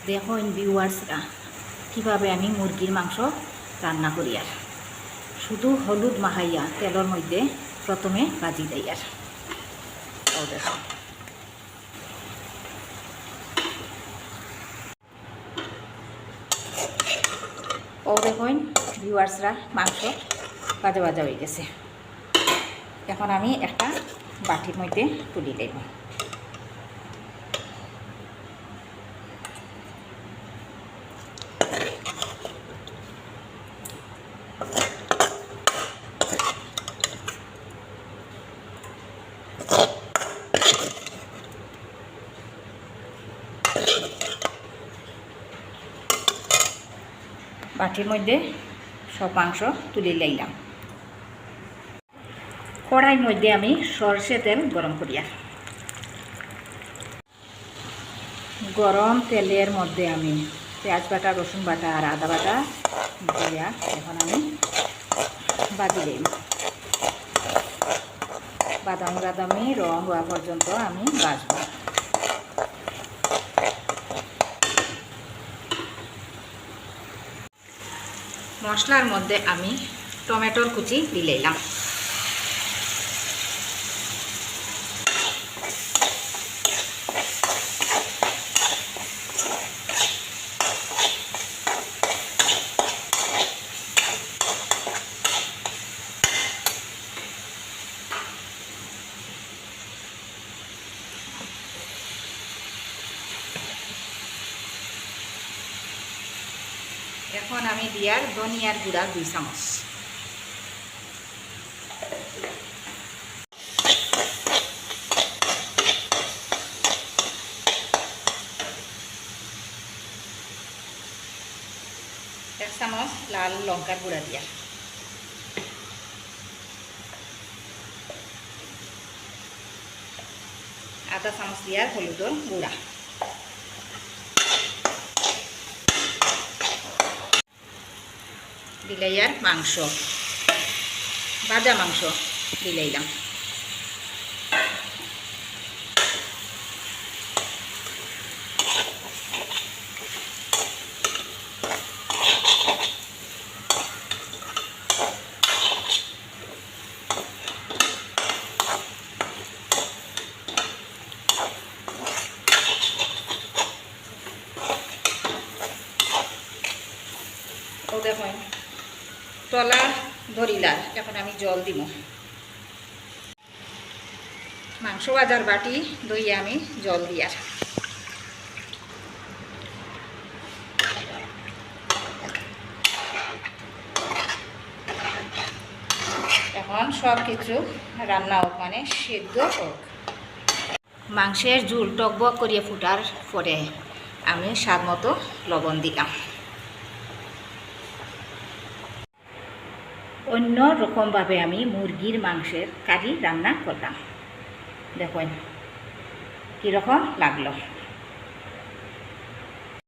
দেখুন ভিউয়ার্সরা কীভাবে আমি মুরগির মাংস রান্না করি। আর শুধু হলুদ মাখাইয়া তেলের মধ্যে প্রথমে ভাজি দেই। আর ও দেখুন দেখুন ভিউয়ার্সরা মাংস ভাজা ভাজা হয়ে গেছে। এখন আমি একটা বাটির মধ্যে তুলি দেব। বাটির মধ্যে সব মাংস তুলে লাইলাম। কড়াইয়ের মধ্যে আমি সরষে তেল গরম করিয়া গরম তেলের মধ্যে আমি পেঁয়াজ বাটা, রসুন বাটা আর আদা বাটা দিয়া এখন আমি ভাজি দিই। বাদামি বাদামি রং হওয়া পর্যন্ত আমি ভাজব। মশলার মধ্যে আমি টমেটোর কুচি দিলাম। এখন আমি দিয়ার ধনিয়ার গুঁড়া 2 চামচ, এক চামচ লাল লঙ্কার গুঁড়া দিয়া, আধা চামচ দিয়ার হলুদর গুঁড়া, দিলাইয়ার মাংস, ভাজা মাংস দিলাইলাম। ও দেখুন তলা ধরিলার, এখন আমি জল দিব। মাংস ভাজার বাটি দইয়ে আমি জল দিয়ার। এখন সব কিছু রান্না হোক, মানে সেদ্ধ হোক। মাংসের ঝুল টকবক করিয়ে ফুটার পরে আমি স্বাদ মতো লবণ দিলাম। অন্য রকমভাবে আমি মুরগির মাংসের কারি রান্না করলাম। দেখুন কীরকম লাগলো।